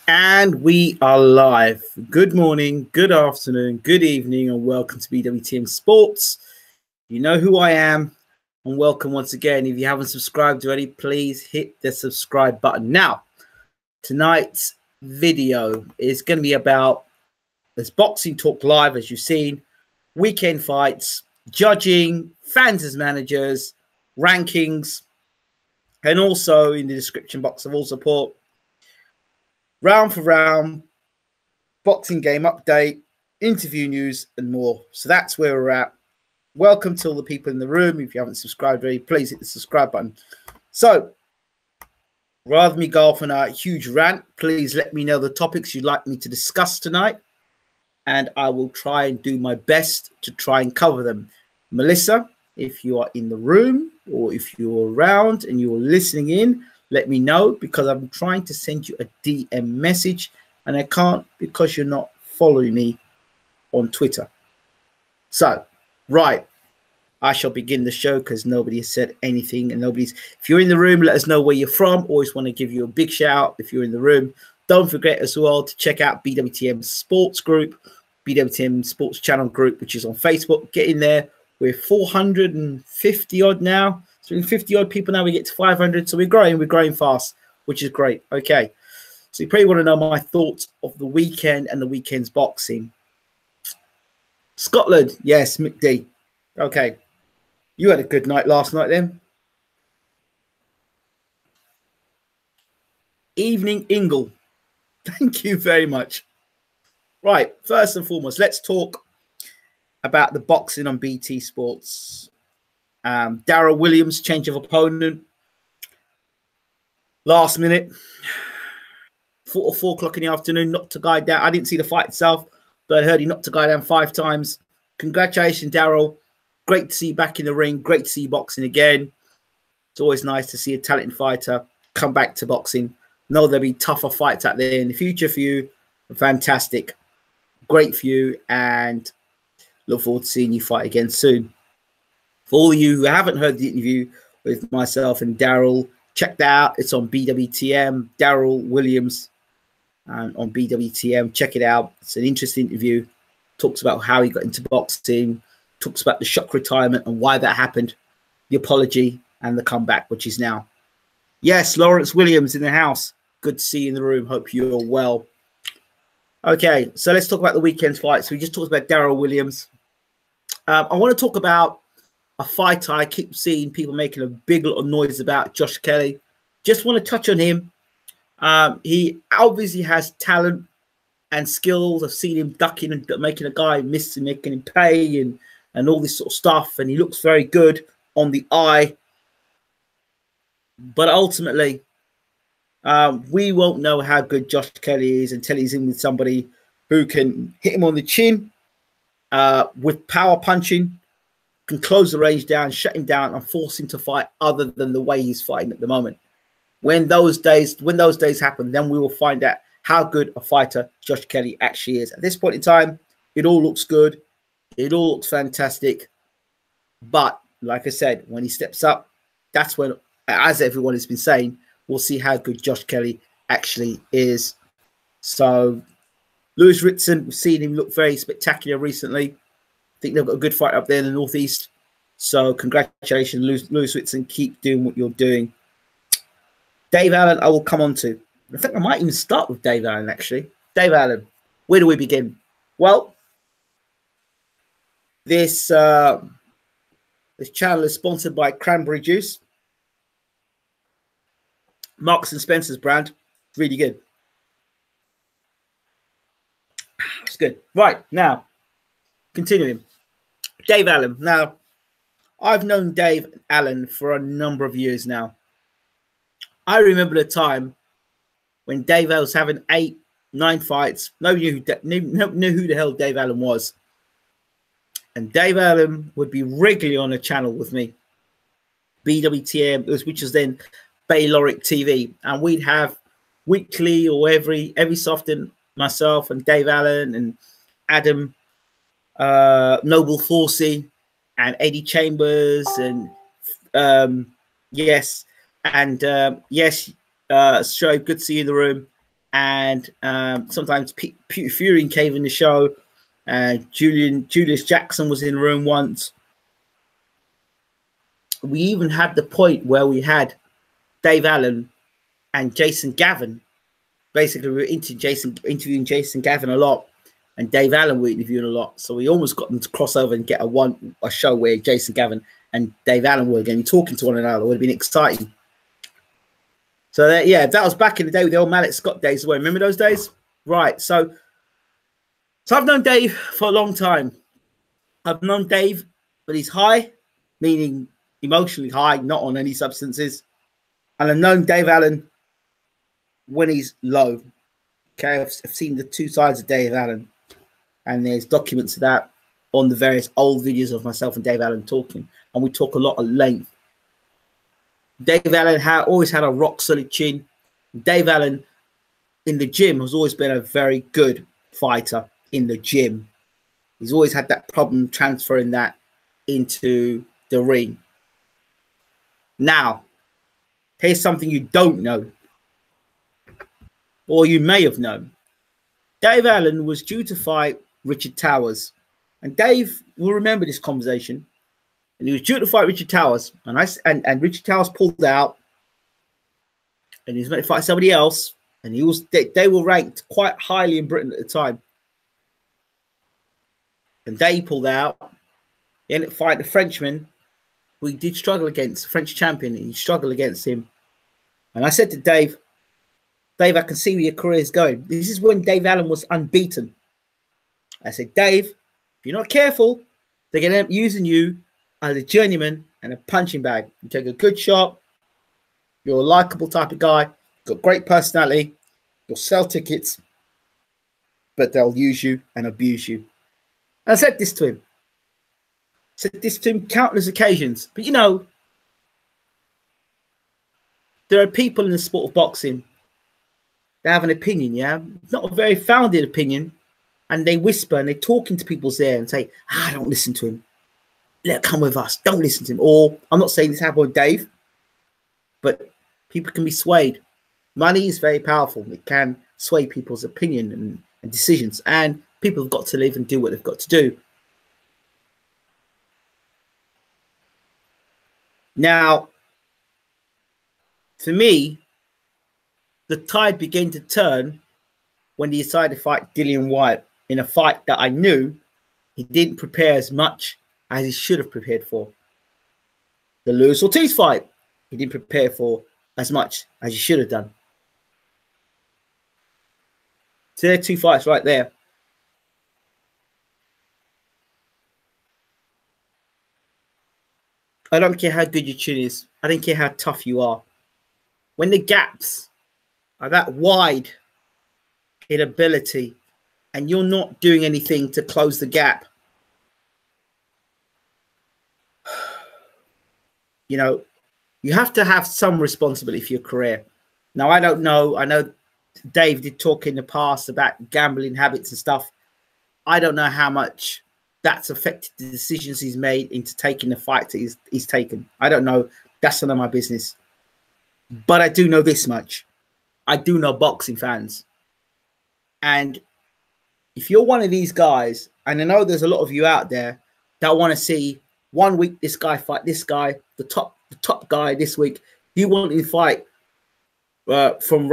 And we are live. Good morning, good afternoon, good evening, and welcome to BWTM Sports. You know who I am, and welcome once again. If you haven't subscribed already, please hit the subscribe button. Now, tonight's video is going to be about this Boxing Talk Live, as you've seen, weekend fights, judging, fans as managers, rankings, and also in the description box I've also put round for round, boxing game update, interview news, and more. So that's where we're at. Welcome to all the people in the room. If you haven't subscribed already, please hit the subscribe button. So rather than me go off on a huge rant, please let me know the topics you'd like me to discuss tonight, and I will try and do my best to try and cover them. Melissa, if you are in the room or if you're around and you're listening in, let me know, because I'm trying to send you a DM message and I can't because you're not following me on Twitter. So, right, I shall begin the show because nobody has said anything, and if you're in the room, let us know where you're from. Always want to give you a big shout out if you're in the room. Don't forget as well to check out BWTM Sports Group, BWTM Sports Channel Group, which is on Facebook. Get in there. We're 450 odd now. So in 50 odd people now, we get to 500. So we're growing fast, which is great. Okay. So you probably want to know my thoughts of the weekend and the weekend's boxing. Scotland. Yes, McD. Okay. You had a good night last night then. Evening Ingle. Thank you very much. Right. First and foremost, let's talk about the boxing on BT Sports. Darrell Williams, change of opponent. Last minute, 4 o'clock in the afternoon, knocked a guy down. I didn't see the fight itself, but I heard he knocked a guy down 5 times. Congratulations, Darrell. Great to see you back in the ring. Great to see you boxing again. It's always nice to see a talented fighter come back to boxing. Know there'll be tougher fights out there in the future for you. Fantastic. Great for you, and look forward to seeing you fight again soon. For all of you who haven't heard the interview with myself and Darrell, check that out. It's on BWTM, Darrell Williams, and on BWTM. Check it out. It's an interesting interview. Talks about how he got into boxing, talks about the shock retirement and why that happened, the apology, and the comeback, which is now. Yes, Lawrence Williams in the house. Good to see you in the room. Hope you're well. Okay, so let's talk about the weekend's fights. We just talked about Darrell Williams. I want to talk about a fighter I keep seeing people making a big lot of noise about, Josh Kelly. Just want to touch on him. He obviously has talent and skills. I've seen him ducking and making a guy miss and making him pay and all this sort of stuff. And he looks very good on the eye. But ultimately, we won't know how good Josh Kelly is until he's in with somebody who can hit him on the chin with power punching, can close the range down, shut him down, and force him to fight other than the way he's fighting at the moment. When those days happen, then we will find out how good a fighter Josh Kelly actually is. At this point in time, it all looks good. It all looks fantastic. But like I said, when he steps up, that's when, as everyone has been saying, we'll see how good Josh Kelly actually is. So Lewis Ritson, we've seen him look very spectacular recently. I think they've got a good fight up there in the Northeast. So congratulations, Lewis Ritson. Keep doing what you're doing. Dave Allen, I will come on to. I think I might even start with Dave Allen, actually. Dave Allen, where do we begin? Well, this channel is sponsored by Cranberry Juice. Marks and Spencer's brand. Really good. It's good. Right, now, continuing. Dave Allen. Now, I've known Dave Allen for a number of years now. I remember the time when Dave Allen was having 8, 9 fights. Nobody knew who the hell Dave Allen was. And Dave Allen would be regularly on a channel with me. BWTM, which was then Bayloric TV. And we'd have weekly or every so often, myself and Dave Allen and Adam Noble Forsey and Eddie Chambers and yes, Shoaib, good to see you in the room, and sometimes Fury came in the show. Julius Jackson was in the room once. We even had the point where we had Dave Allen and Jason Gavin. Basically, we were interviewing Jason Gavin a lot, and Dave Allen were interviewing a lot. So we almost got them to cross over and get a show where Jason Gavin and Dave Allen were going to be talking to one another. It would have been exciting. So that was back in the day with the old Mallet Scott days. Well, remember those days? Right. So I've known Dave for a long time. I've known Dave, but he's high, meaning emotionally high, not on any substances. And I've known Dave Allen when he's low. Okay, I've seen the two sides of Dave Allen, and there's documents of that on the various old videos of myself and Dave Allen talking, and we talk a lot at length. Dave Allen always had a rock solid chin. Dave Allen in the gym has always been a very good fighter in the gym. He's always had that problem transferring that into the ring. Now, here's something you don't know, or you may have known. Dave Allen was due to fight Richard Towers, and Dave will remember this conversation. And he was due to fight Richard Towers, and Richard Towers pulled out, and he was meant to fight somebody else, and they were ranked quite highly in Britain at the time. And they pulled out. He ended up fighting a Frenchman who he did struggle against, a French champion. He struggled against him. And I said to Dave, I can see where your career is going. This is when Dave Allen was unbeaten. I said, Dave, if you're not careful, they're going to end up using you as a journeyman and a punching bag. You take a good shot. You're a likable type of guy. Got great personality. You'll sell tickets, but they'll use you and abuse you. And I said this to him. I said this to him countless occasions. But, you know, there are people in the sport of boxing that have an opinion, yeah? It's not a very founded opinion. And they whisper and they talk into people's ear and say, don't listen to him. Let him come with us. Don't listen to him. Or, I'm not saying this happened with Dave, but people can be swayed. Money is very powerful. It can sway people's opinion and decisions. And people have got to live and do what they've got to do. Now, for me, the tide began to turn when he decided to fight Dillian Whyte in a fight that I knew he didn't prepare as much as he should have prepared for. The Lewis Ortiz fight, he didn't prepare for as much as he should have done. So there are two fights right there. I don't care how good your chin is. I don't care how tough you are. When the gaps are that wide in ability and you're not doing anything to close the gap, you know, you have to have some responsibility for your career. Now, I don't know. I know Dave did talk in the past about gambling habits and stuff. I don't know how much that's affected the decisions he's made into taking the fight that he's taken. I don't know. That's none of my business. But I do know this much. I do know boxing fans. And if you're one of these guys, and I know there's a lot of you out there that want to see 1 week this guy fight this guy, the top guy this week, you want to fight from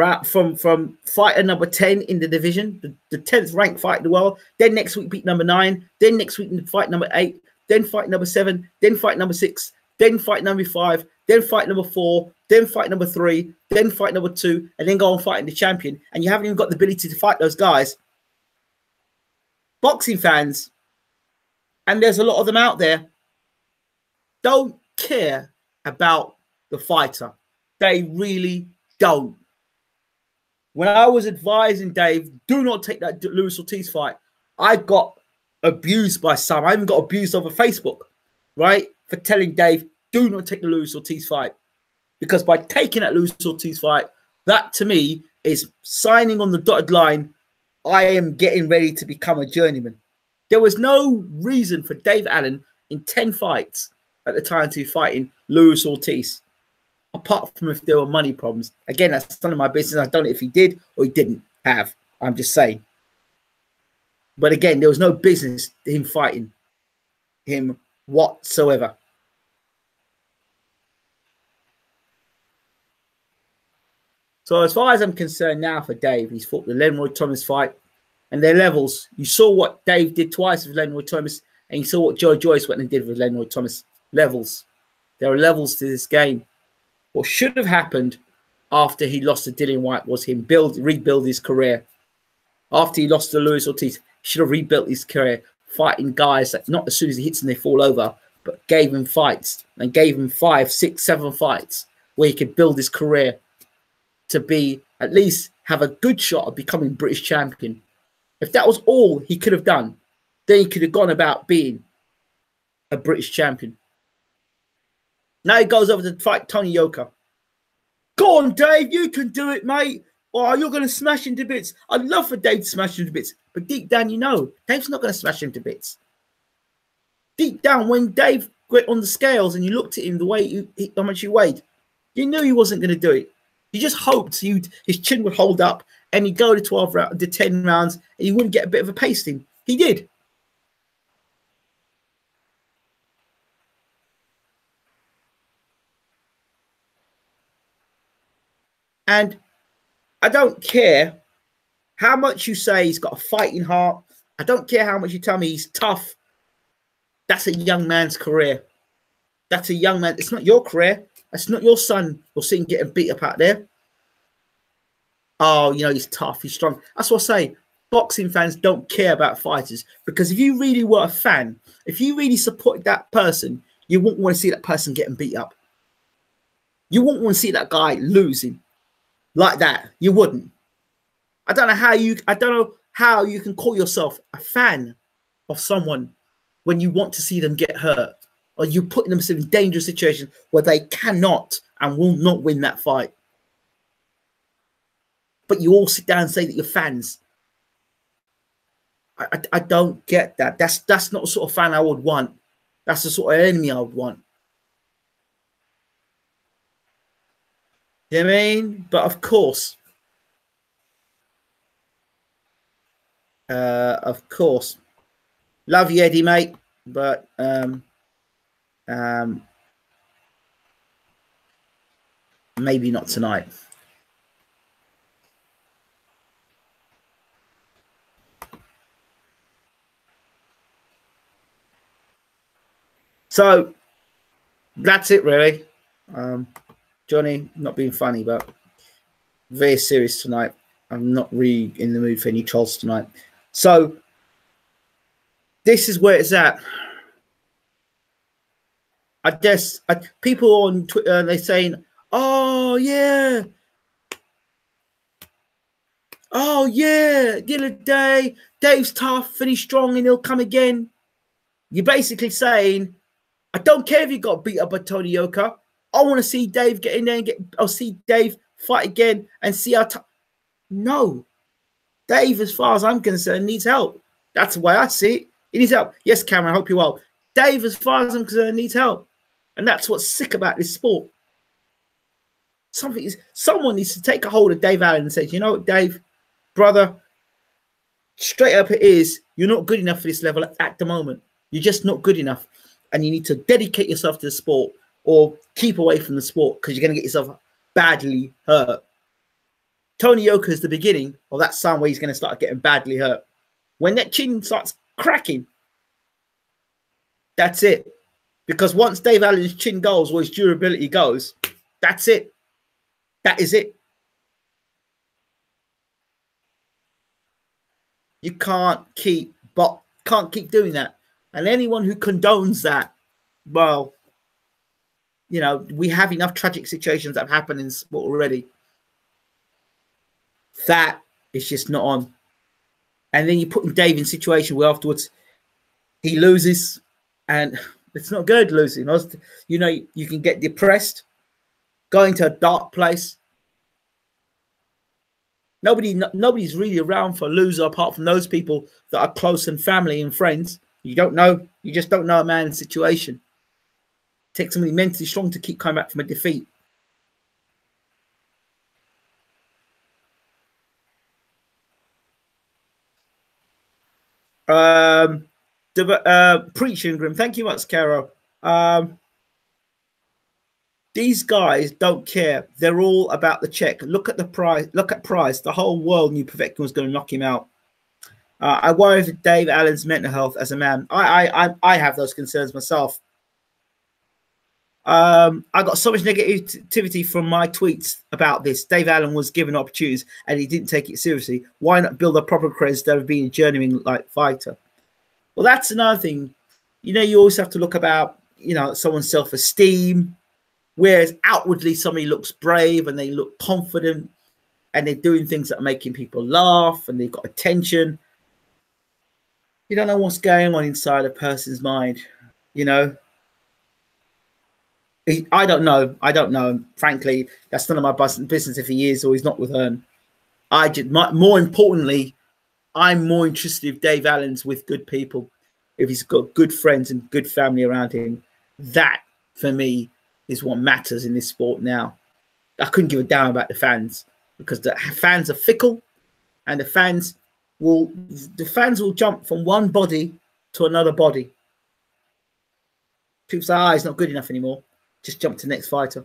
fighter number 10 in the division, the 10th ranked fight in the world, then next week beat number 9, then next week fight number 8, then fight number 7, then fight number 6, then fight number 5, then fight number 4, then fight number 3, then fight number 2, and then go on fighting the champion, and you haven't even got the ability to fight those guys. Boxing fans, and there's a lot of them out there, don't care about the fighter. They really don't. When I was advising Dave, do not take that Lewis Ortiz fight, I got abused by some. I even got abused over Facebook, right? For telling Dave, do not take the Lewis Ortiz fight. Because by taking that Lewis Ortiz fight, that to me is signing on the dotted line. I am getting ready to become a journeyman. There was no reason for Dave Allen in 10 fights at the time to be fighting Lewis Ortiz, apart from if there were money problems. Again, that's none of my business. I don't know if he did or he didn't. have. I'm just saying. But again, there was no business him fighting him whatsoever. So as far as I'm concerned now for Dave, he's fought the Leroy Thomas fight and their levels. You saw what Dave did twice with Leroy Thomas, and you saw what Joe Joyce went and did with Leroy Thomas. Levels. There are levels to this game. What should have happened after he lost to Dillian Whyte was him rebuild his career. After he lost to Luis Ortiz, he should have rebuilt his career, fighting guys that not as soon as he hits them, they fall over, but gave him fights and gave him 5, 6, 7 fights where he could build his career to be at least have a good shot of becoming British champion. If that was all he could have done, then he could have gone about being a British champion. Now he goes over to fight Tony Yoka. Go on, Dave, you can do it, mate. Oh, you're going to smash him to bits. I'd love for Dave to smash him to bits. But deep down, you know, Dave's not going to smash him to bits. Deep down, when Dave went on the scales and you looked at him the way how much he weighed, you knew he wasn't going to do it. You just hoped his chin would hold up and he'd go to 10 rounds and he wouldn't get a bit of a pasting. He did. And I don't care how much you say he's got a fighting heart. I don't care how much you tell me he's tough. That's a young man's career. That's a young man. It's not your career. That's not your son you're seeing getting beat up out there. Oh, you know, he's tough. He's strong. That's what I say. Boxing fans don't care about fighters, because if you really were a fan, if you really supported that person, you wouldn't want to see that person getting beat up. You wouldn't want to see that guy losing like that. You wouldn't. I don't know how you can call yourself a fan of someone when you want to see them get hurt, or you're putting themselves in dangerous situations where they cannot and will not win that fight. But you all sit down and say that you're fans. I don't get that. That's not the sort of fan I would want. That's the sort of enemy I would want. You know what I mean? But of course, love you, Eddie, mate. But maybe not tonight. So that's it, really. Johnny, not being funny, but very serious tonight. I'm not really in the mood for any trolls tonight. So this is where it's at. I guess people on Twitter, they're saying, oh, yeah. Oh, yeah. Give it a day. Dave's tough and he's strong and he'll come again. You're basically saying, I don't care if you got beat up by Tony Yoka. I want to see Dave get in there and I'll see Dave fight again and see how No. Dave, as far as I'm concerned, needs help. That's the way I see it. He needs help. Yes, Cameron, I hope you're well. Dave, as far as I'm concerned, needs help. And that's what's sick about this sport. Someone needs to take a hold of Dave Allen and say, you know what, Dave, brother, straight up it is, you're not good enough for this level at the moment. You're just not good enough. And you need to dedicate yourself to the sport or keep away from the sport, because you're going to get yourself badly hurt. Tony Yoka is the beginning of that sign where he's going to start getting badly hurt. When that chin starts cracking, that's it. Because once Dave Allen's chin goes or his durability goes, that's it. That is it. You can't keep doing that. And anyone who condones that, well, you know, we have enough tragic situations that have happened in sport already. That is just not on. And then you put Dave in a situation where afterwards he loses, and it's not good losing. You know, you can get depressed, go into a dark place. Nobody's really around for a loser apart from those people that are close and family and friends. You don't know. You just don't know a man's situation. It takes somebody mentally strong to keep coming back from a defeat. Preaching Grim, thank you much, Caro. These guys don't care. They're all about the check. Look at the price. Look at Price. The whole world knew Povetkin was going to knock him out. I worry for Dave Allen's mental health as a man. I have those concerns myself. I got so much negativity from my tweets about this. Dave Allen was given opportunities and he didn't take it seriously. Why not build a proper career instead of being a journeyman like fighter? Well, that's another thing. You know, you always have to look about, you know, someone's self-esteem. Whereas outwardly somebody looks brave and they look confident and they're doing things that are making people laugh and they've got attention. You don't know what's going on inside a person's mind, you know. I don't know. I don't know. Frankly, that's none of my business if he is or he's not with Hearn. More importantly, I'm more interested if Dave Allen's with good people, if he's got good friends and good family around him. That, for me, is what matters in this sport now. I couldn't give a damn about the fans because the fans are fickle and the fans will jump from one body to another body. People say, he's not good enough anymore. Just jump to the next fighter.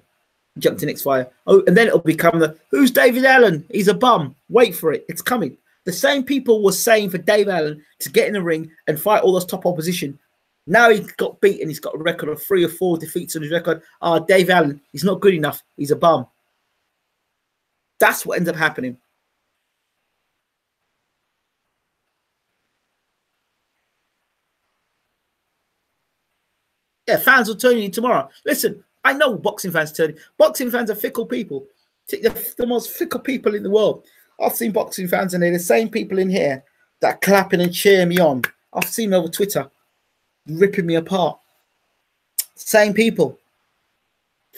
Jump to the next fighter. Oh, and then it'll become who's David Allen? He's a bum. Wait for it. It's coming. The same people were saying for Dave Allen to get in the ring and fight all those top opposition. Now he got beaten. He's got a record of 3 or 4 defeats on his record. Dave Allen, he's not good enough. He's a bum. That's what ends up happening. Yeah, fans will turn you tomorrow. Listen, I know boxing fans turn. Boxing fans are fickle people. The most fickle people in the world. I've seen boxing fans and they're the same people in here that are clapping and cheering me on. I've seen them over Twitter. Ripping me apart. Same people.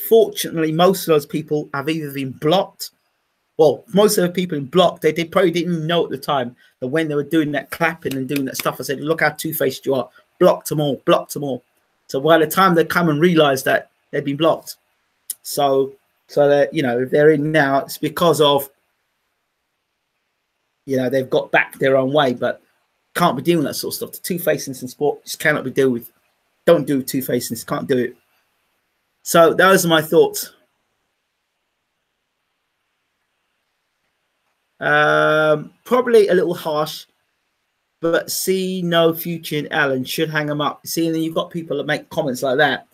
Fortunately, most of those people have either been blocked. Well, most of the people blocked, they probably didn't even know at the time that when they were doing that clapping and doing that stuff, I said, look how two-faced you are. Blocked them all. Blocked them all. So by the time they come and realize that they've been blocked. So that, you know, if they're in now, it's because of, you know, they've got back their own way, but can't be doing that sort of stuff. The two-facedness in sport just cannot be dealt with. Don't do two-facedness. Can't do it. So those are my thoughts. Probably a little harsh, but see no future in Allen. Should hang him up. See, and then you've got people that make comments like that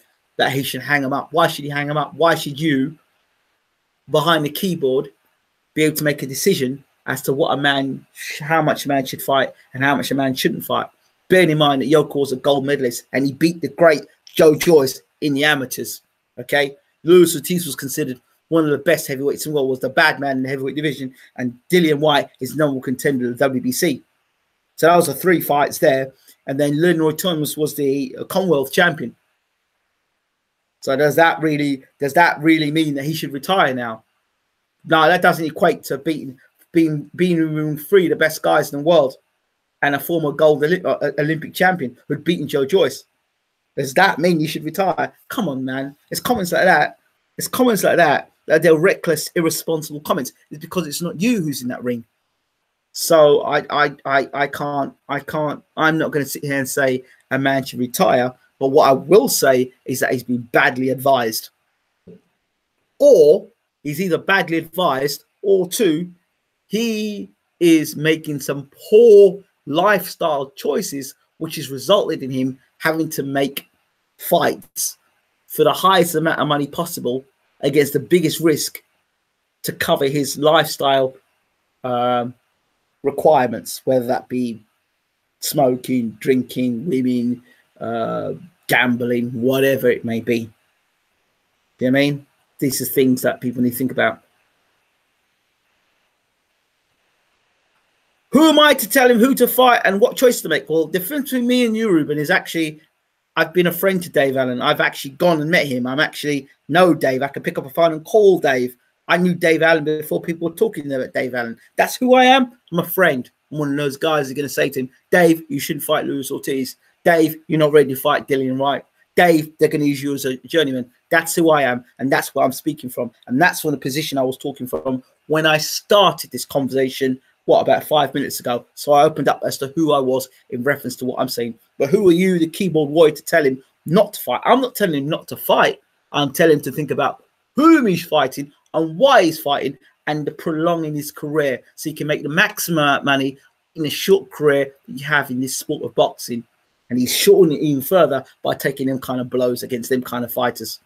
he should hang him up. Why should he hang him up? Why should you, behind the keyboard, be able to make a decision as to what a man, how much a man should fight and how much a man shouldn't fight? Bearing in mind that Yoko was a gold medalist and he beat the great Joe Joyce in the amateurs. Okay, Luis Ortiz was considered one of the best heavyweights in the world, was the bad man in the heavyweight division, and Dillian White is number one contender of the WBC. So that was the 3 fights there, and then Leroy Thomas was the Commonwealth champion. So does that really mean that he should retire now? No, that doesn't equate to being among 3 of the best guys in the world and a former gold Olympic champion who'd beaten Joe Joyce. Does that mean you should retire? Come on, man. It's comments like that. It's comments like that they're reckless, irresponsible comments. It's because it's not you who's in that ring. So I can't. I'm not going to sit here and say a man should retire. But what I will say is that he's been badly advised, or he's either badly advised, or 2, he is making some poor lifestyle choices, which has resulted in him having to make fights for the highest amount of money possible against the biggest risk to cover his lifestyle requirements, whether that be smoking, drinking, women, gambling, whatever it may be. Do you know what I mean? These are things that people need to think about. Who am I to tell him who to fight and what choice to make? Well, the difference between me and you, Ruben, is actually I've been a friend to Dave Allen. I've actually gone and met him. I'm actually know Dave. I can pick up a phone and call Dave. I knew Dave Allen before people were talking there about Dave Allen. That's who I am. I'm a friend. I'm one of those guys who are going to say to him, Dave, you shouldn't fight Luis Ortiz. Dave, you're not ready to fight Dillian White. Dave, they're going to use you as a journeyman. That's who I am, and that's where I'm speaking from. And that's from the position I was talking from when I started this conversation what, about 5 minutes ago. So I opened up as to who I was in reference to what I'm saying. But who are you, the keyboard warrior, to tell him not to fight? I'm not telling him not to fight. I'm telling him to think about whom he's fighting and why he's fighting, and the prolonging his career so he can make the maximum money in a short career that you have in this sport of boxing. And he's shortening it even further by taking them kind of blows against them kind of fighters.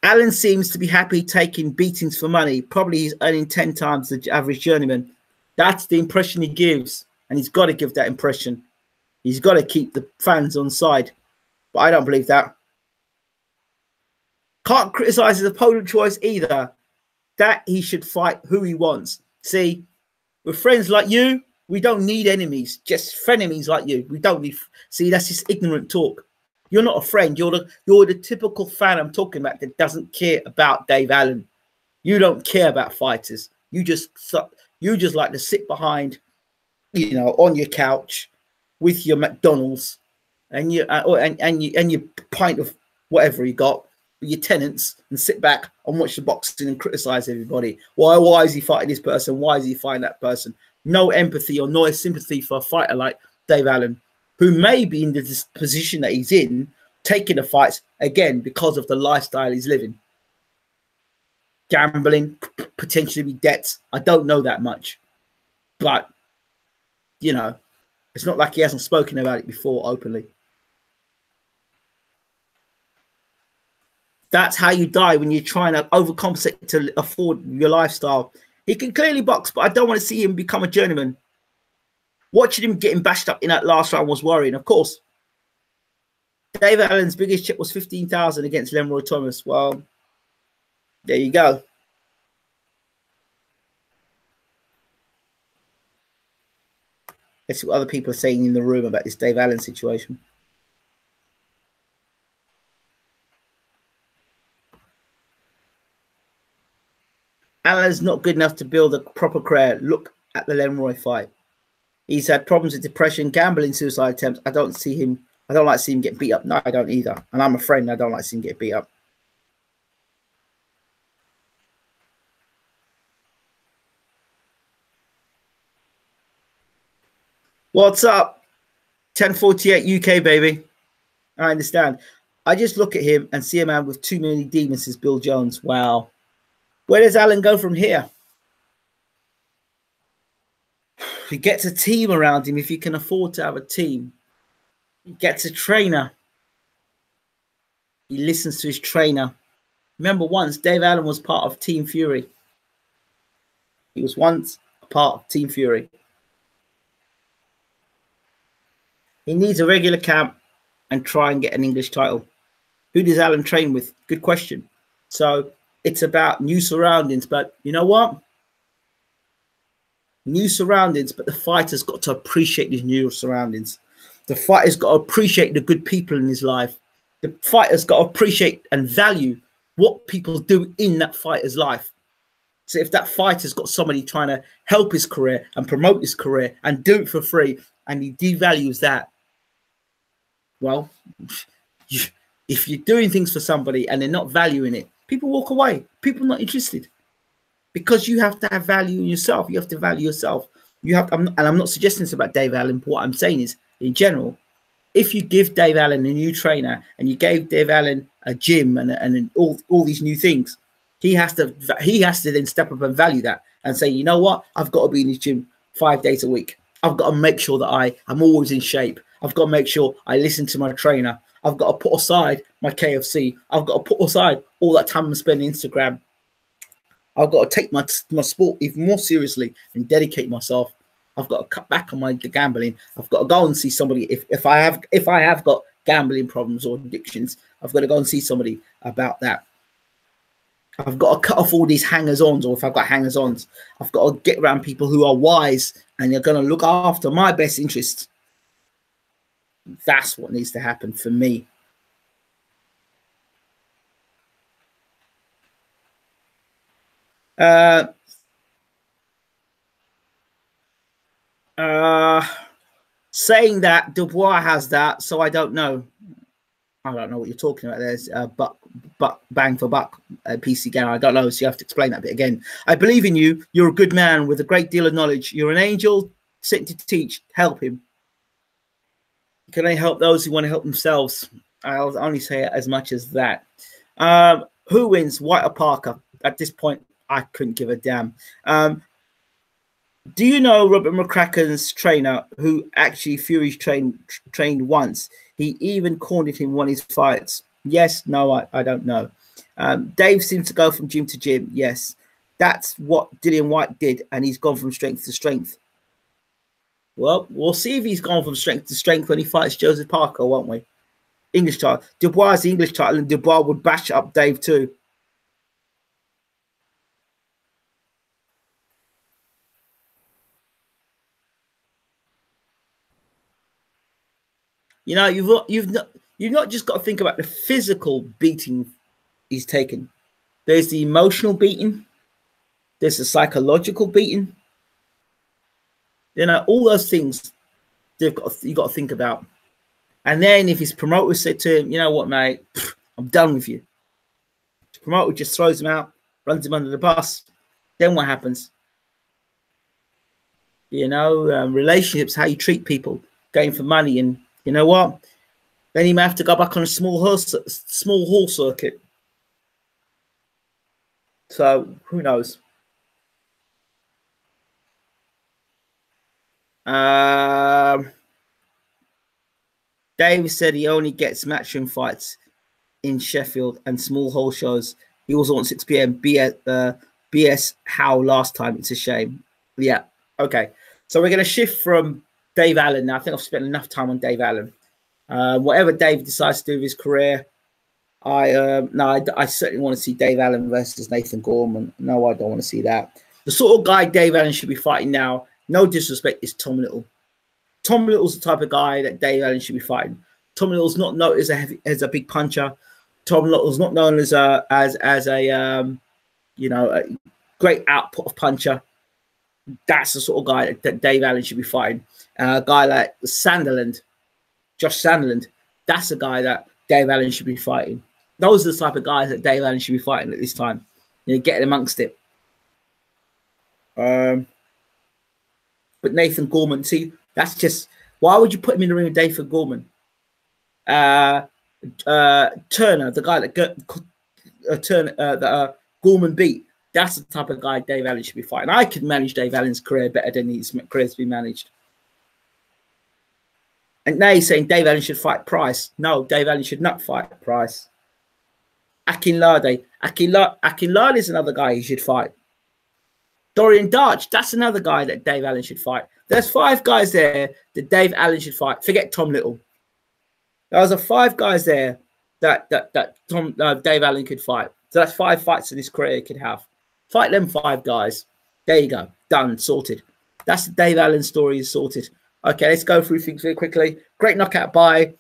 Allen seems to be happy taking beatings for money. Probably he's earning 10 times the average journeyman. That's the impression he gives, and he's got to give that impression. He's got to keep the fans on side, but I don't believe that. Can't criticize his opponent choice either. That he should fight who he wants. See, with friends like you, we don't need enemies, just frenemies like you. We don't need. See, that's just ignorant talk. You're not a friend. You're the typical fan I'm talking about that doesn't care about Dave Allen. You don't care about fighters. You just like to sit behind, you know, on your couch with your McDonald's and your pint of whatever you got, your tenants, and sit back and watch the boxing and criticize everybody. Why is he fighting this person? Why is he fighting that person? No empathy or no sympathy for a fighter like Dave Allen, who may be in the position that he's in, taking the fights, again, because of the lifestyle he's living. Gambling, potentially debts. I don't know that much. But, you know, it's not like he hasn't spoken about it before openly. That's how you die when you're trying to overcompensate to afford your lifestyle. He can clearly box, but I don't want to see him become a journeyman. Watching him getting bashed up in that last round was worrying, of course. Dave Allen's biggest check was 15,000 against Leroy Thomas. Well, there you go. Let's see what other people are saying in the room about this Dave Allen situation. Allen's not good enough to build a proper career. Look at the Leroy fight. He's had problems with depression, gambling, suicide attempts. I don't like seeing him get beat up. No, I don't either. And I'm a friend. I don't like seeing him get beat up. What's up? 1048 UK, baby. I understand. I just look at him and see a man with too many demons as Bill Jones. Wow. Where does Allen go from here? He gets a team around him if he can afford to have a team. He gets a trainer. He listens to his trainer. Remember, once Dave Allen was part of Team Fury. He was once a part of Team Fury. He needs a regular camp and try and get an English title. Who does Allen train with? Good question. So it's about new surroundings. But you know what? New surroundings, but the fighter's got to appreciate these new surroundings. The fighter's got to appreciate the good people in his life. The fighter's got to appreciate and value what people do in that fighter's life. So if that fighter's got somebody trying to help his career and promote his career and do it for free, and he devalues that, well, if you're doing things for somebody and they're not valuing it, people walk away. People are not interested. Because you have to have value in yourself. You have to value yourself. You have, and I'm not suggesting this about Dave Allen. But what I'm saying is, in general, if you give Dave Allen a new trainer and you gave Dave Allen a gym and all these new things, he has to then step up and value that and say, you know what, I've got to be in this gym 5 days a week. I've got to make sure that I'm always in shape. I've got to make sure I listen to my trainer. I've got to put aside my KFC. I've got to put aside all that time I'm spending on Instagram. I've got to take my sport even more seriously and dedicate myself. I've got to cut back on the gambling. I've got to go and see somebody. If I have got gambling problems or addictions, I've got to go and see somebody about that. I've got to cut off all these hangers-ons, or if I've got hangers-ons, I've got to get around people who are wise and they're going to look after my best interests. That's what needs to happen for me. Saying that Dubois has that, so I don't know. I don't know what you're talking about. There's buck bang for buck PC game. I don't know, so you have to explain that bit again. I believe in you. You're a good man with a great deal of knowledge. You're an angel sent to teach. Help him. Can I help those who want to help themselves? I'll only say it as much as that. Who wins, White or Parker? At this point, I couldn't give a damn. Do you know Robert McCracken's trainer, who actually Fury's trained once? He even cornered him one of his fights. Yes, no, I don't know. Dave seems to go from gym to gym. Yes, that's what Dillian Whyte did, and he's gone from strength to strength. Well, we'll see if he's gone from strength to strength when he fights Joseph Parker, won't we? English title. Dubois is the English title, and Dubois would bash up Dave too. You know, you've not just got to think about the physical beating he's taken. There's the emotional beating. There's the psychological beating. You know, all those things you've got to think about. And then if his promoter said to him, you know what, mate, I'm done with you. The promoter just throws him out, runs him under the bus. Then what happens? You know, relationships, how you treat people, going for money, and you know what? Then he may have to go back on a small hall circuit. So who knows? Davies said he only gets matchroom fights in Sheffield and small hall shows. He was on 6 p.m. BS how last time. It's a shame. Yeah. Okay. So we're going to shift from Dave Allen now. I think I've spent enough time on Dave Allen. Whatever Dave decides to do with his career, I certainly want to see Dave Allen versus Nathan Gorman. No, I don't want to see that. The sort of guy Dave Allen should be fighting now, no disrespect, is Tom Little. Tom Little's the type of guy that Dave Allen should be fighting. Tom Little's not known as a big puncher. Tom Little's not known as a great output of puncher. That's the sort of guy that Dave Allen should be fighting. A guy like Josh Sandland, that's a guy that Dave Allen should be fighting. Those are the type of guys that Dave Allen should be fighting at this time. You know, getting amongst it. But Nathan Gorman, see, that's just, why would you put him in the ring with Nathan Gorman? Turner, the guy that Gorman beat, that's the type of guy Dave Allen should be fighting. I could manage Dave Allen's career better than his career's been managed. And now he's saying Dave Allen should fight Price. No, Dave Allen should not fight Price. Yarde is another guy he should fight. Dorian Darch, that's another guy that Dave Allen should fight. There's 5 guys there that Dave Allen should fight. Forget Tom Little. Those are 5 guys there that Dave Allen could fight. So that's 5 fights in his career he could have. Fight them 5 guys. There you go. Done. Sorted. That's the Dave Allen story is sorted. Okay, let's go through things very quickly. Great knockout by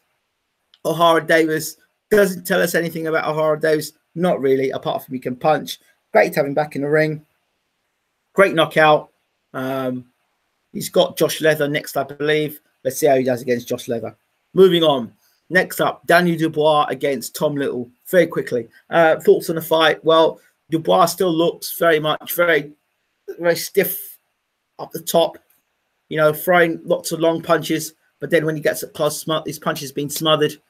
O'Hara Davies. Doesn't tell us anything about O'Hara Davies. Not really, apart from he can punch. Great to have him back in the ring. Great knockout. He's got Josh Leather next, I believe. Let's see how he does against Josh Leather. Moving on. Next up, Daniel Dubois against Tom Little. Very quickly. Thoughts on the fight? Well, Dubois still looks very stiff up the top. You know, throwing lots of long punches. But then when he gets up close, his punches being smothered.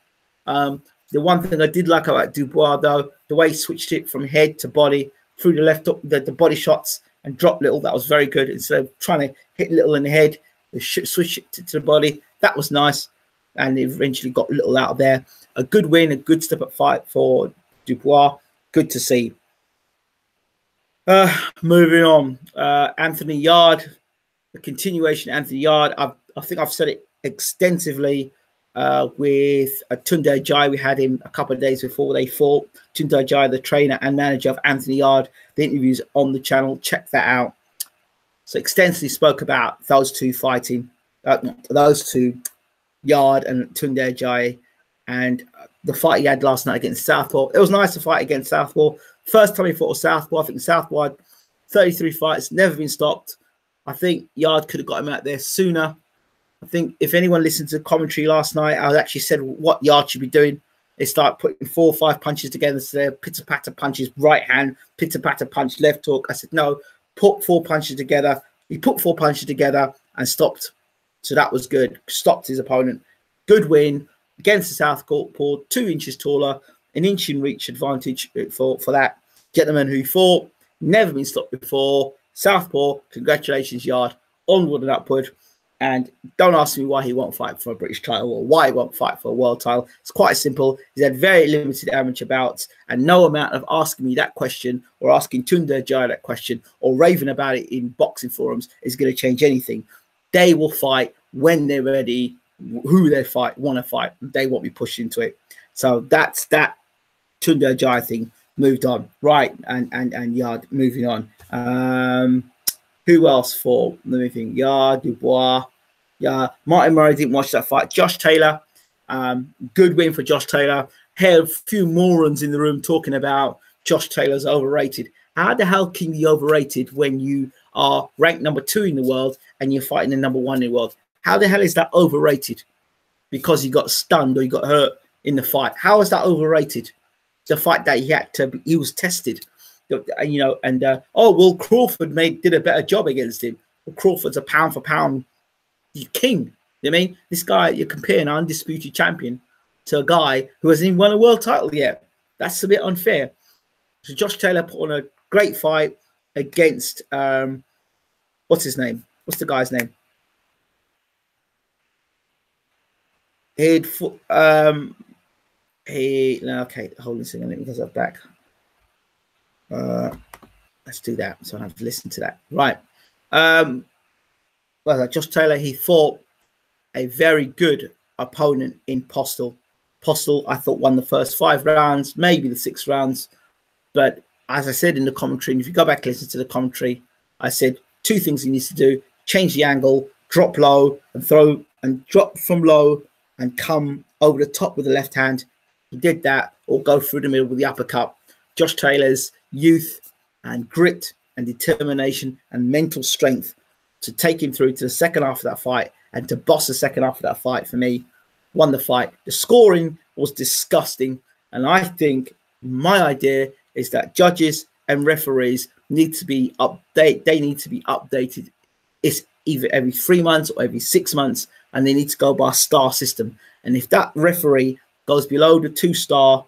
The one thing I did like about Dubois, though, the way he switched it from head to body, through the left up, the body shots, and drop Little, that was very good. Instead of trying to hit Little in the head, switch it to the body. That was nice. And eventually got Little out of there. A good win, a good step-up fight for Dubois. Good to see. Moving on. Anthony Yarde. The continuation of Anthony Yarde. I think I've said it extensively with Tunde Ajayi. We had him a couple of days before they fought. Tunde Ajayi, the trainer and manager of Anthony Yarde. The interviews on the channel. Check that out. So extensively spoke about those two fighting. Those two, Yarde and Tunde Ajayi. And the fight he had last night against Southpaw. It was nice to fight against Southpaw. First time he fought with Southpaw. I think Southpaw had 33 fights, never been stopped. I think Yarde could have got him out there sooner. I think if anyone listened to the commentary last night, I actually said what Yarde should be doing. They start putting 4 or 5 punches together. So they're pitter-patter punches, right hand, pitter-patter punch, left hook. I said, no, put 4 punches together. He put 4 punches together and stopped. So that was good. Stopped his opponent. Good win against the Southpaw, 2 inches taller, an inch in reach advantage for that gentleman who fought. Never been stopped before. Southpaw, congratulations, Yarde. Onward and upward. And don't ask me why he won't fight for a British title or why he won't fight for a world title. It's quite simple. He's had very limited amateur bouts, and no amount of asking me that question or asking Tunde Ajayi that question or raving about it in boxing forums is going to change anything. They will fight when they're ready, who they fight, want to fight. They won't be pushed into it. So that's that Tunde Ajayi thing moved on. Right, and Yarde moving on. Who else for? Let me think. Yarde, Dubois. Yeah, Martin Murray didn't watch that fight. Josh Taylor, good win for Josh Taylor. Had a few morons in the room talking about Josh Taylor's overrated. How the hell can you be overrated when you are ranked number 2 in the world and you're fighting the number 1 in the world? How the hell is that overrated? Because he got stunned or he got hurt in the fight. How is that overrated? The fight that he was tested. You know, and well, Crawford did a better job against him. Well, Crawford's a pound for pound king. You know what I mean? This guy, you're comparing an undisputed champion to a guy who hasn't even won a world title yet. That's a bit unfair. So Josh Taylor put on a great fight against what's his name? What's the guy's name? Okay, hold on a second. Let me get that back. Let's do that. So I have to listen to that. Right. Well, Josh Taylor, he fought a very good opponent in Postal. Postal, I thought, won the first 5 rounds, maybe the 6 rounds. But as I said in the commentary, and if you go back and listen to the commentary, I said 2 things he needs to do: change the angle, drop low, and throw, and drop from low and come over the top with the left hand. He did that, or go through the middle with the uppercut. Josh Taylor's youth and grit and determination and mental strength to take him through to the second half of that fight and to boss the second half of that fight, for me, won the fight. The scoring was disgusting. And I think my idea is that judges and referees need to be updated. They need to be updated. It's either every 3 months or every 6 months, and they need to go by a star system. And if that referee goes below the 2-star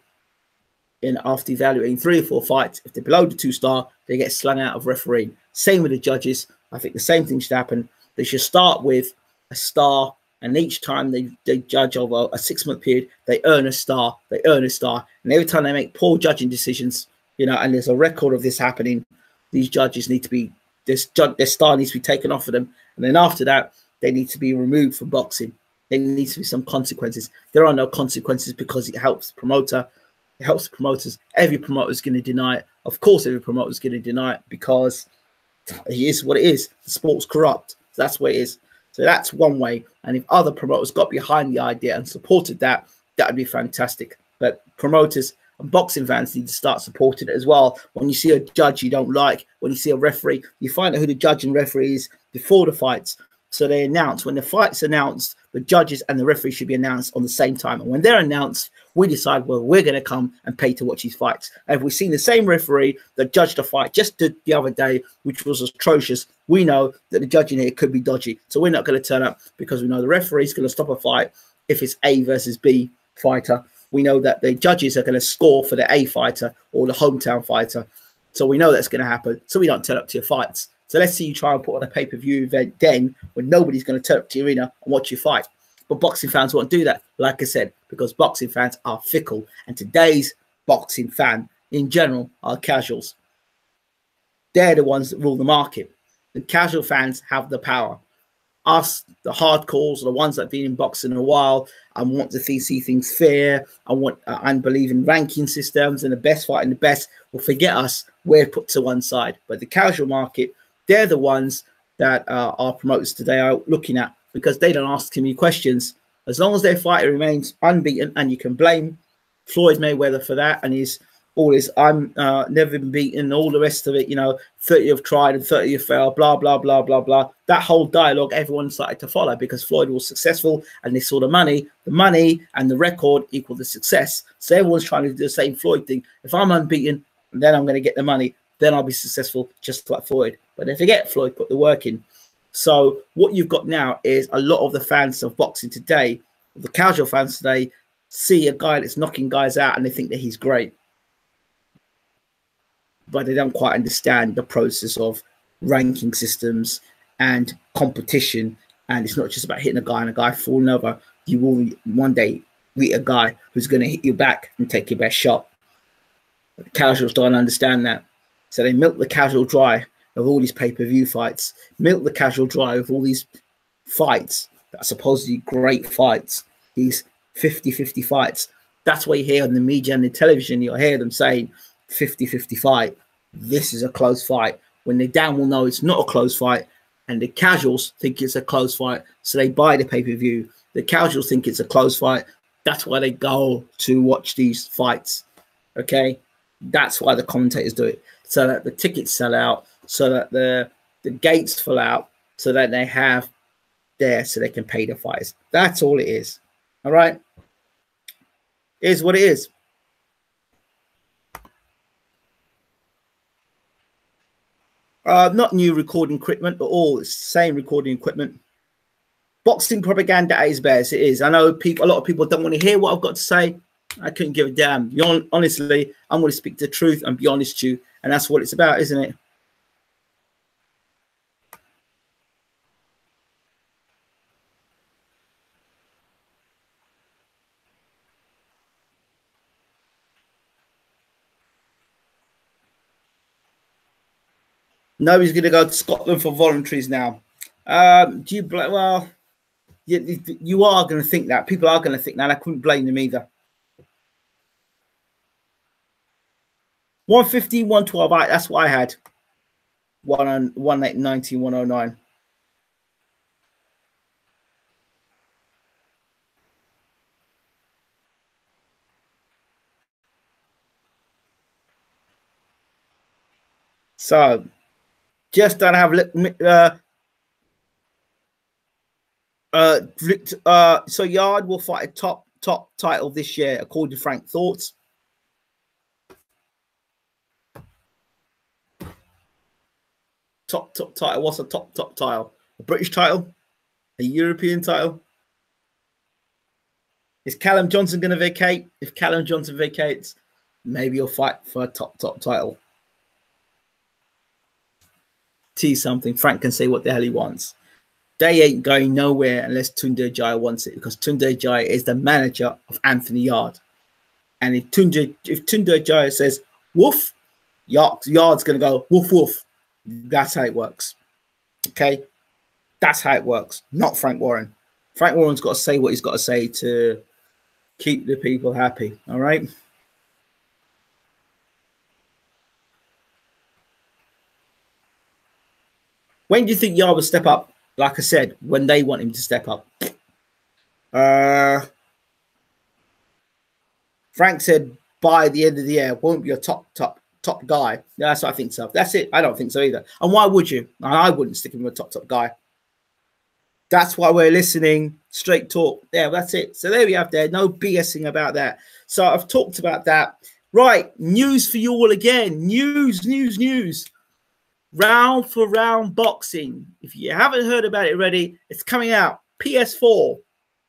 after evaluating 3 or 4 fights, if they're below the 2-star, they get slung out of refereeing. Same with the judges. I think the same thing should happen. They should start with a star, and each time they judge over a 6-month period, they earn a star. They earn a star. And every time they make poor judging decisions, you know, and there's a record of this happening, these judges need to be, their star needs to be taken off of them. And then after that, they need to be removed from boxing. There needs to be some consequences. There are no consequences because it helps the promoter. It helps the promoters. Every promoter is going to deny it. Of course, every promoter is going to deny it because it is what it is. The sport's corrupt. So that's what it is. So that's one way. And if other promoters got behind the idea and supported that, that would be fantastic. But promoters and boxing fans need to start supporting it as well. When you see a judge you don't like, when you see a referee, you find out who the judge and referee is before the fights. So they announce, when the fight's announced, the judges and the referee should be announced on the same time. And when they're announced, we decide whether we're going to come and pay to watch these fights. And if we've seen the same referee that judged a fight just the other day, which was atrocious, we know that the judging here could be dodgy. So we're not going to turn up because we know the referee is going to stop a fight if it's A versus B fighter. We know that the judges are going to score for the A fighter or the hometown fighter. So we know that's going to happen. So we don't turn up to your fights. So let's see you try and put on a pay-per-view event then when nobody's going to turn up to your arena and watch you fight. But boxing fans won't do that, like I said, because boxing fans are fickle. And today's boxing fan, in general, are casuals. They're the ones that rule the market. The casual fans have the power. Us, the hardcores, are the ones that have been in boxing a while and want to see things fair and believe in ranking systems and the best fighting the best, will forget us. We're put to one side. But the casual market, they're the ones that our promoters today are looking at because they don't ask too many questions. As long as their fighter remains unbeaten, and you can blame Floyd Mayweather for that and his all this, I'm never been beaten, all the rest of it, you know, 30 have tried and 30 have failed, blah, blah, blah, blah, blah. That whole dialogue, everyone started to follow because Floyd was successful and they saw the money and the record equal the success. So everyone's trying to do the same Floyd thing. If I'm unbeaten, then I'm going to get the money, then I'll be successful just like Floyd. But they forget Floyd put the work in. So what you've got now is a lot of the fans of boxing today, the casual fans today, see a guy that's knocking guys out and they think that he's great. But they don't quite understand the process of ranking systems and competition. And it's not just about hitting a guy and a guy falling over. You will one day meet a guy who's going to hit you back and take your best shot. But the casuals don't understand that. So they milk the casual dry of all these pay-per-view fights, milk the casual dry of all these fights that are supposedly great fights, these 50-50 fights. That's why you hear on the media and the television, you'll hear them saying 50-50 fight. This is a close fight. When they damn well know it's not a close fight, and the casuals think it's a close fight, so they buy the pay-per-view. The casuals think it's a close fight. That's why they go to watch these fights. Okay? That's why the commentators do it. So that the tickets sell out, so that the gates fill out, so that they have there so they can pay the fighters. That's all it is. All right? It is what it is. Not new recording equipment, but all it's the same recording equipment. Boxing propaganda at its best. It is. I know a lot of people don't want to hear what I've got to say. I couldn't give a damn. Honestly, I'm going to speak the truth and be honest to you. And that's what it's about, isn't it? Nobody's going to go to Scotland for voluntaries now. Well, you are going to think that. People are going to think that. I couldn't blame them either. 115, 112, right, that's what I had. 190, 109. So, just don't have so Yarde will fight a top title this year, according to Frank. Thoughts? Top title. What's a top title? A British title? A European title? Is Callum Johnson going to vacate? If Callum Johnson vacates, maybe he'll fight for a top title. Tease something. Frank can say what the hell he wants. They ain't going nowhere unless Tunde Ajayi wants it, because Tunde Ajayi is the manager of Anthony Yarde. And if Tunde Ajayi says woof, Yarde's going to go woof woof. That's how it works. Okay? That's how it works. Not Frank Warren. Frank Warren's got to say what he's got to say to keep the people happy. All right? When do you think Yarde will step up? Like I said, when they want him to step up. Frank said by the end of the year, won't be a top guy. Yeah, that's what I think so. That's it. I don't think so either. And why would you? I wouldn't stick him with a top guy. That's why we're listening. Straight talk. Yeah, that's it. So there we have there. No BSing about that. So I've talked about that. Right. News for you all again. News. Round for round boxing. If you haven't heard about it already, it's coming out. PS4,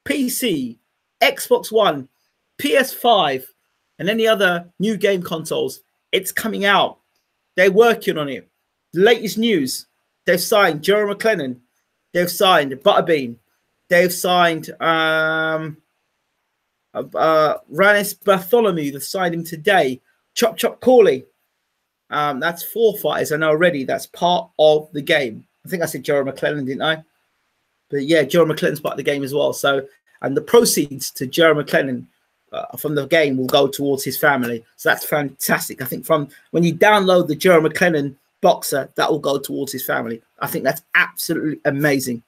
PC, Xbox One, PS5, and any other new game consoles. It's coming out. They're working on it. The latest news. They've signed Jerry McLennan. They've signed Butterbean. They've signed Ranis Bartholomew. They've signed him today. Chop Corley. That's 4 fighters I know already. That's part of the game. I think I said Jerry McLennan, didn't I? But yeah, Jerry McLennan's part of the game as well. So, and the proceeds to Jerry McLennan from the game will go towards his family. So that's fantastic. I think from when you download the Jerry McLennan boxer, that will go towards his family. I think that's absolutely amazing.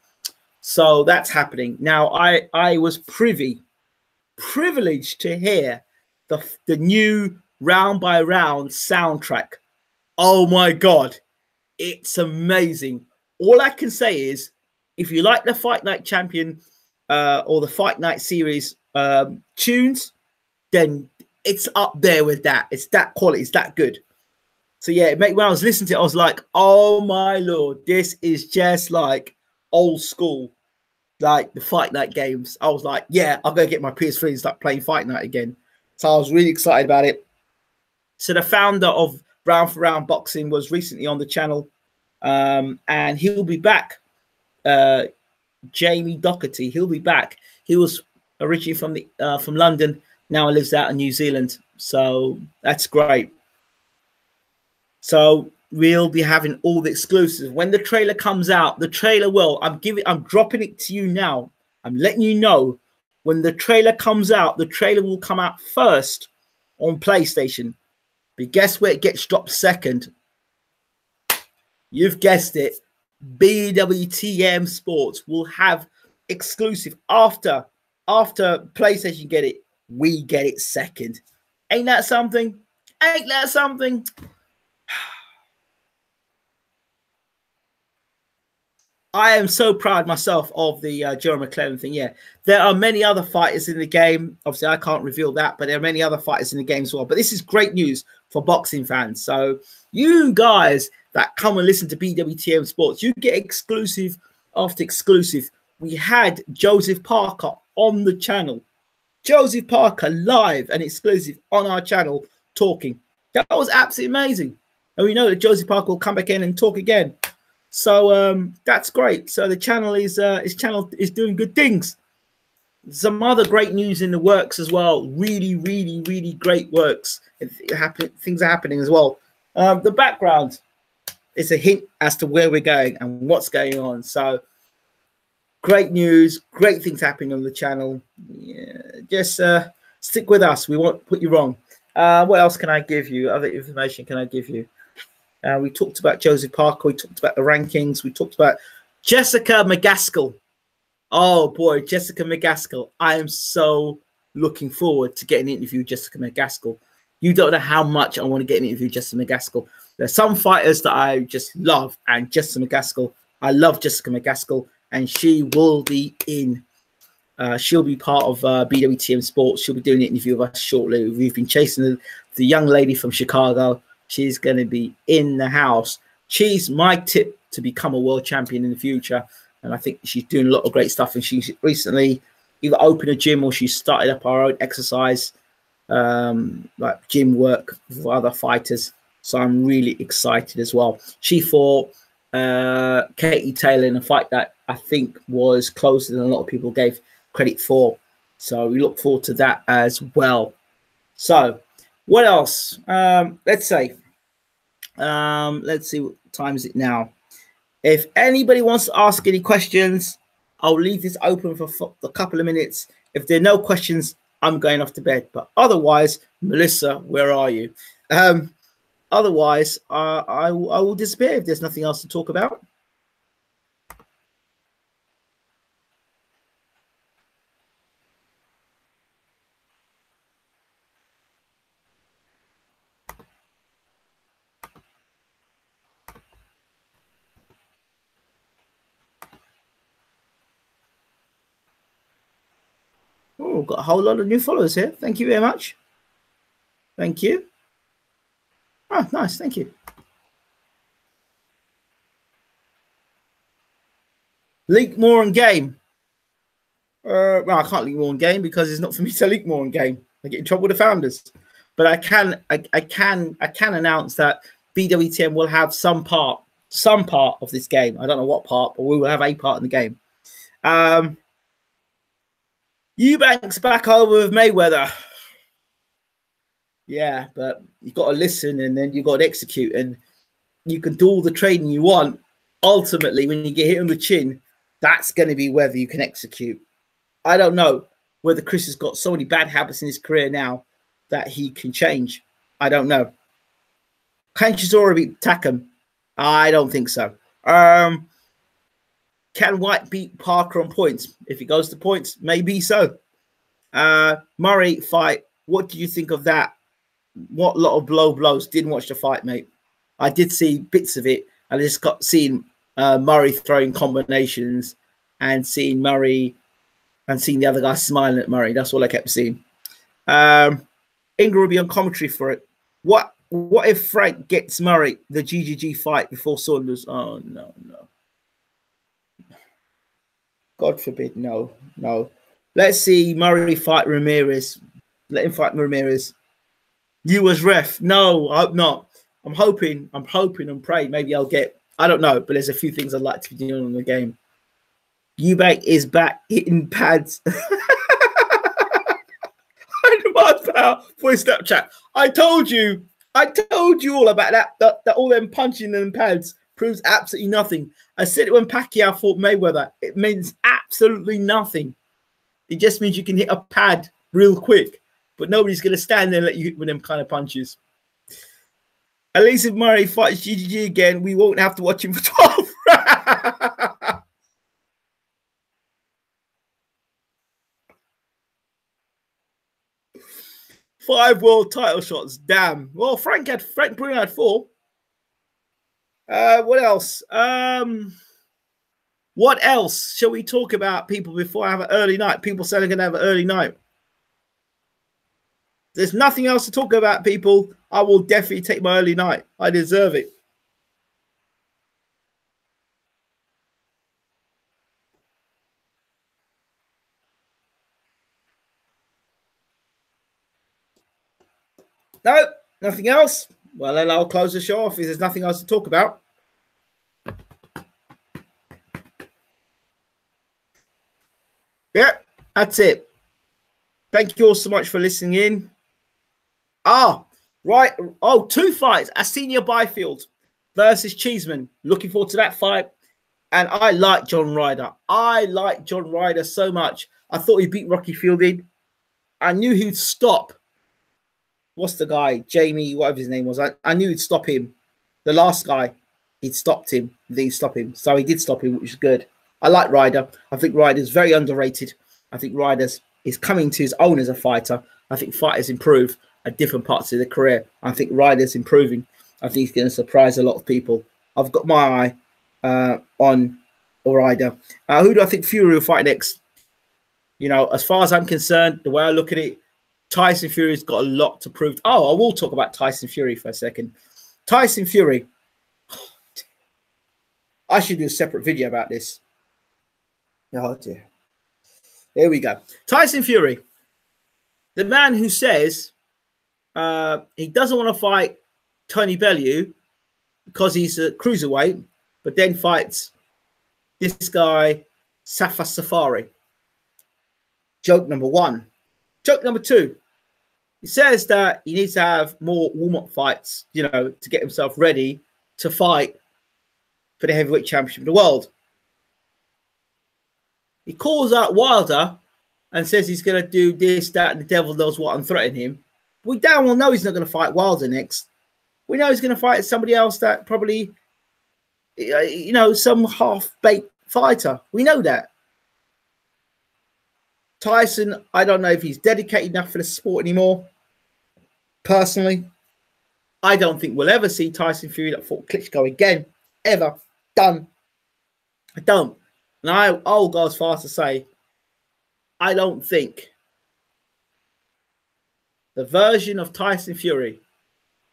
So that's happening. Now, I was privileged to hear the new round by round soundtrack. Oh my God, it's amazing. All I can say is, if you like the Fight Night Champion or the Fight Night series tunes, then it's up there with that. It's that quality. It's that good. So yeah, when I was listening to it, I was like, oh my Lord, this is just like old school, like the Fight Night games. I was like, yeah, I'm going to get my PS3 and start playing Fight Night again. So I was really excited about it. So the founder of Round for Round Boxing was recently on the channel, and he'll be back. Jamie Doherty, he'll be back. He was originally from London, now lives out in New Zealand. So that's great. So we'll be having all the exclusives. When the trailer comes out, the trailer will, I'm dropping it to you now. I'm letting you know, when the trailer comes out, the trailer will come out first on PlayStation. But guess where it gets dropped second? You've guessed it. BWTM Sports will have exclusive after PlayStation get it. We get it second. Ain't that something? Ain't that something? I am so proud myself of the Joe McClellan thing. Yeah, there are many other fighters in the game. Obviously, I can't reveal that, but there are many other fighters in the game as well. But this is great news for boxing fans. So you guys that come and listen to BWTM Sports, you get exclusive after exclusive. We had Joseph Parker on the channel. Joseph Parker live and exclusive on our channel talking. That was absolutely amazing. And we know that Joseph Parker will come back in and talk again. So that's great. So the channel is doing good things. Some other great news in the works as well. Really, really, really great works. Things are happening as well. The background is a hint as to where we're going and what's going on. So great news, great things happening on the channel. Yeah, just stick with us. We won't put you wrong. What else can I give you? Other information can I give you? We talked about Joseph Parker. We talked about the rankings. We talked about Jessica McGaskill. Oh, boy, Jessica McGaskill. I am so looking forward to getting an interview with Jessica McGaskill. You don't know how much I want to get an interview with Jessica McGaskill. There's some fighters that I just love, and Jessica McGaskill, I love Jessica McGaskill, and she will be in. She'll be part of BWTM Sports. She'll be doing an interview with us shortly. We've been chasing the young lady from Chicago. She's going to be in the house. She's my tip to become a world champion in the future. And I think she's doing a lot of great stuff. And she's recently either opened a gym or she started up her own exercise, like gym work for other fighters. So I'm really excited as well. She fought Katie Taylor in a fight that I think was closer than a lot of people gave credit for. So we look forward to that as well. So what else? Let's see what time is it now. If anybody wants to ask any questions, I'll leave this open for a couple of minutes. If there are no questions, I'm going off to bed. But otherwise, Melissa, where are you? Otherwise, I will disappear if there's nothing else to talk about. Oh, got a whole lot of new followers here. Thank you very much. Thank you. Oh, nice. Thank you. Leak more on game. Well, I can't leak more on game because it's not for me to leak more on game. I get in trouble with the founders. But I can announce that BWTM will have some part of this game. I don't know what part, but we will have a part in the game. Eubanks back over with Mayweather. Yeah, but you've got to listen and then you've got to execute. And you can do all the training you want. Ultimately, when you get hit on the chin, that's going to be whether you can execute. I don't know whether Chris has got so many bad habits in his career now that he can change. I don't know. Can Chisora beat Takam? I don't think so. Can White beat Parker on points? If he goes to points, maybe so. Murray fight. What do you think of that? what lot of blows. Didn't watch the fight, mate. I did see bits of it. I just got seeing Murray throwing combinations and seeing Murray and seeing the other guy smiling at Murray. That's all I kept seeing. Ingram will be on commentary for it. What if Frank gets Murray the GGG fight before Saunders? Oh, no. God forbid, no. Let's see Murray fight Ramirez. Let him fight Ramirez. You as ref? No, I hope not. I'm hoping and praying. Maybe I'll get. I don't know, but there's a few things I'd like to be doing in the game. Eubank is back hitting pads. 100 miles per hour for his Snapchat. I told you all about that all them punching them pads proves absolutely nothing. I said it when Pacquiao fought Mayweather. It means absolutely nothing. It just means you can hit a pad real quick, but nobody's going to stand there and let you hit with them kind of punches. At least if Murray fights GGG again, we won't have to watch him for 12 rounds. Five world title shots. Damn. Well, Frank Bruno had 4. What else? What else shall we talk about, people, before I have an early night? People saying they're going to have an early night. There's nothing else to talk about, people. I will definitely take my early night. I deserve it. No, nothing else. Well, then I'll close the show off if there's nothing else to talk about. Yeah, that's it. Thank you all so much for listening in. Right. 2 fights. Asenia Byfield versus Cheeseman. Looking forward to that fight. And I like John Ryder. I like John Ryder so much. I thought he beat Rocky Fielding. I knew he'd stop. What's the guy? Jamie, whatever his name was. I knew he'd stop him. The last guy, he'd stopped him. He'd stop him. So he did stop him, which is good. I like Ryder. I think Ryder's very underrated. I think Ryder's is coming to his own as a fighter. I think fighters improve at different parts of their career. I think Ryder's improving. I think he's going to surprise a lot of people. I've got my eye on Ryder. Who do I think Fury will fight next? You know, as far as I'm concerned, the way I look at it, Tyson Fury's got a lot to prove. I will talk about Tyson Fury for a second. Tyson Fury. I should do a separate video about this. Oh, dear. There we go. Tyson Fury. The man who says he doesn't want to fight Tony Bellew because he's a cruiserweight, but then fights this guy, Safa Safari. Joke number 1. Joke number 2. He says that he needs to have more warm-up fights, you know, to get himself ready to fight for the heavyweight championship of the world. He calls out Wilder and says he's going to do this, that, and the devil knows what and threaten him. We damn well know he's not going to fight Wilder next. We know he's going to fight somebody else that probably, you know, some half-baked fighter. We know that. Tyson, I don't know if he's dedicated enough for the sport anymore. Personally, I don't think we'll ever see Tyson Fury that fought Klitschko again. Ever. Done. I don't. And I'll go as far as to say, I don't think the version of Tyson Fury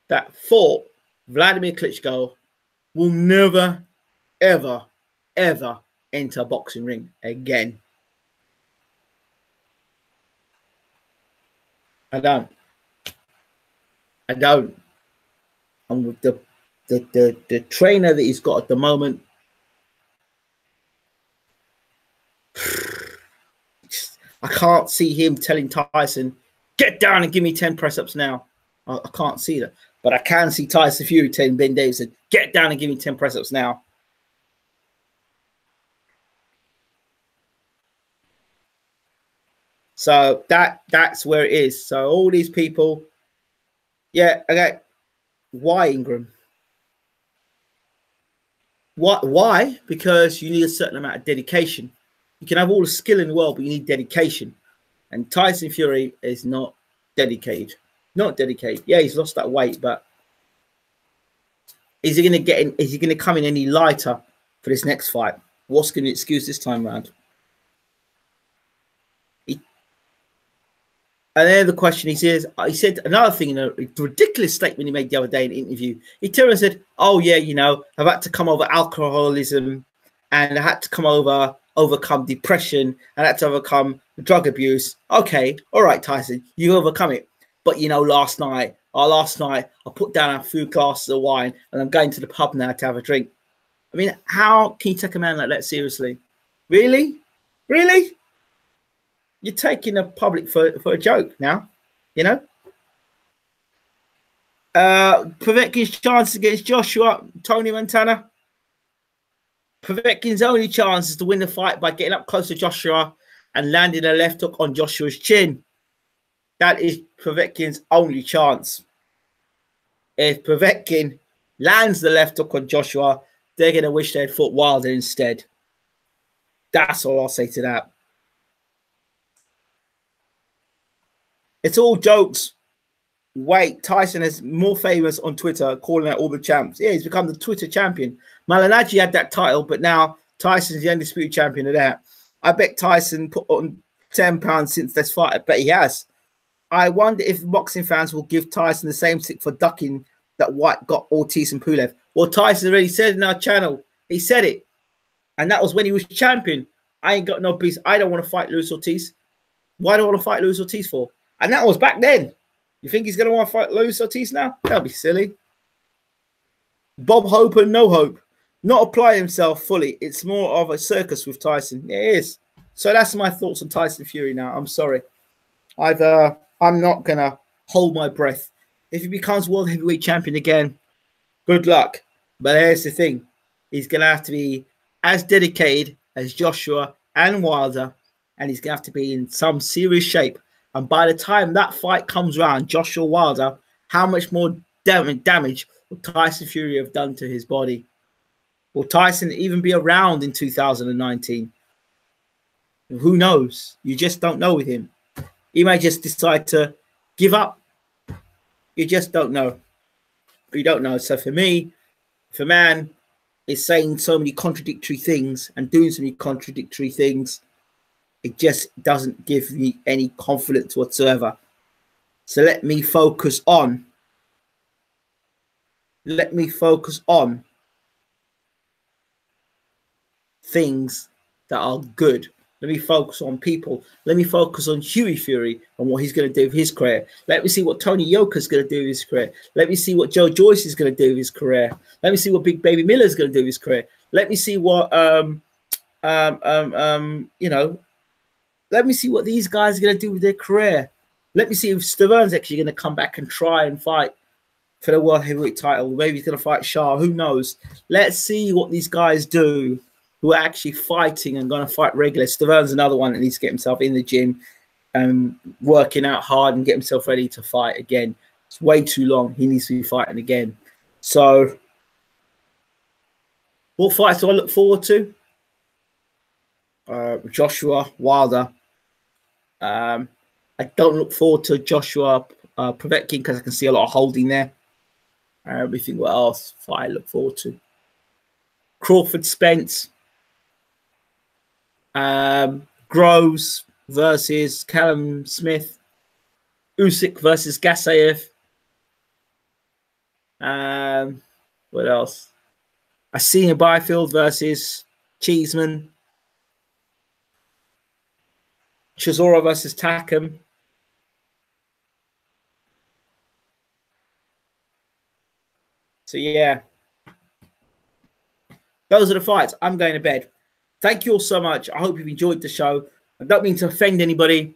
that fought Vladimir Klitschko will never, ever, ever enter a boxing ring again. I don't. And with the trainer that he's got at the moment, I can't see him telling Tyson, get down and give me 10 press-ups now. I can't see that. But I can see Tyson Fury telling Ben Davison, get down and give me 10 press-ups now. So that's where it is. So all these people, yeah, okay. Why, Ingram? Why? Because you need a certain amount of dedication. You can have all the skill in the world, but you need dedication. And Tyson Fury is not dedicated. Not dedicated. Yeah, he's lost that weight, but is he going to get in? Is he going to come in any lighter for this next fight? What's going to excuse this time around? And then the question he said another thing in a ridiculous statement he made the other day in an interview. He turned and said, "Oh yeah, you know, I've had to come over alcoholism, and I had to overcome depression, and I had to overcome drug abuse." Okay, all right, Tyson, you overcome it. But you know, last night I put down a few glasses of wine, and I'm going to the pub now to have a drink. I mean, how can you take a man like that seriously? Really? Really? You're taking the public for a joke now, you know? Povetkin's chances against Joshua, Tony Montana. Povetkin's only chance is to win the fight by getting up close to Joshua and landing a left hook on Joshua's chin. That is Povetkin's only chance. If Povetkin lands the left hook on Joshua, they're going to wish they'd fought Wilder instead. That's all I'll say to that. It's all jokes. Wait, Tyson is more famous on Twitter, calling out all the champs. Yeah, he's become the Twitter champion. Malignaggi had that title, but now Tyson's the undisputed champion of that. I bet Tyson put on £10 since this fight. I bet he has. I wonder if boxing fans will give Tyson the same stick for ducking that White got Ortiz and Pulev. Well, Tyson already said in our channel. He said it. And that was when he was champion. I ain't got no peace. I don't want to fight Luis Ortiz. Why do I want to fight Luis Ortiz for? And that was back then. You think he's going to want to fight Luis Ortiz now? That'll be silly. Bob Hope and no hope. Not apply himself fully. It's more of a circus with Tyson. It is. So that's my thoughts on Tyson Fury now. I'm sorry. I'm not going to hold my breath. If he becomes world heavyweight champion again, good luck. But here's the thing. He's going to have to be as dedicated as Joshua and Wilder, and he's going to have to be in some serious shape. And by the time that fight comes around, Joshua Wilder, how much more damage will Tyson Fury have done to his body? Will Tyson even be around in 2019? Who knows? You just don't know with him. He may just decide to give up. You just don't know. You don't know. So for me, if a man is saying so many contradictory things and doing so many contradictory things, it just doesn't give me any confidence whatsoever. So let me focus on things that are good. Let me focus on people. Let me focus on Hughie Fury and what he's going to do with his career. Let me see what Tony Yoka's going to do with his career. Let me see what Joe Joyce is going to do with his career. Let me see what Big Baby Miller's going to do with his career. Let me see what let me see what these guys are going to do with their career. Let me see if Stavern's actually going to come back and try and fight for the world heavyweight title. Maybe he's going to fight Shah. Who knows? Let's see what these guys do who are actually fighting and going to fight regular. Stavern's another one that needs to get himself in the gym and working out hard and get himself ready to fight again. It's way too long. He needs to be fighting again. So what fights do I look forward to? Joshua Wilder. I don't look forward to Joshua Povetkin because I can see a lot of holding there. We think what else fight I look forward to? Crawford Spence. Groves versus Callum Smith. Usyk versus Gasayev. What else? Asina Byfield versus Cheeseman. Chisora versus Takam. So yeah, those are the fights. I'm going to bed. Thank you all so much. I hope you've enjoyed the show. I don't mean to offend anybody,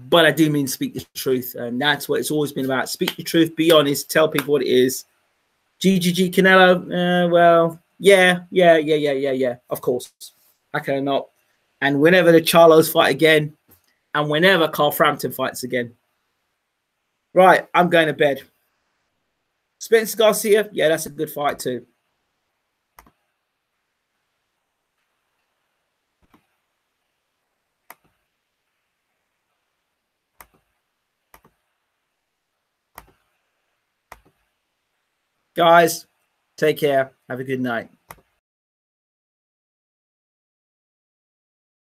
but I do mean to speak the truth. And that's what it's always been about. Speak the truth, be honest, tell people what it is. GGG Canelo, well, yeah. Of course. How can I not? And whenever the Charlos fight again, and whenever Carl Frampton fights again. Right, I'm going to bed. Spencer Garcia, yeah, that's a good fight too. Guys, take care. Have a good night.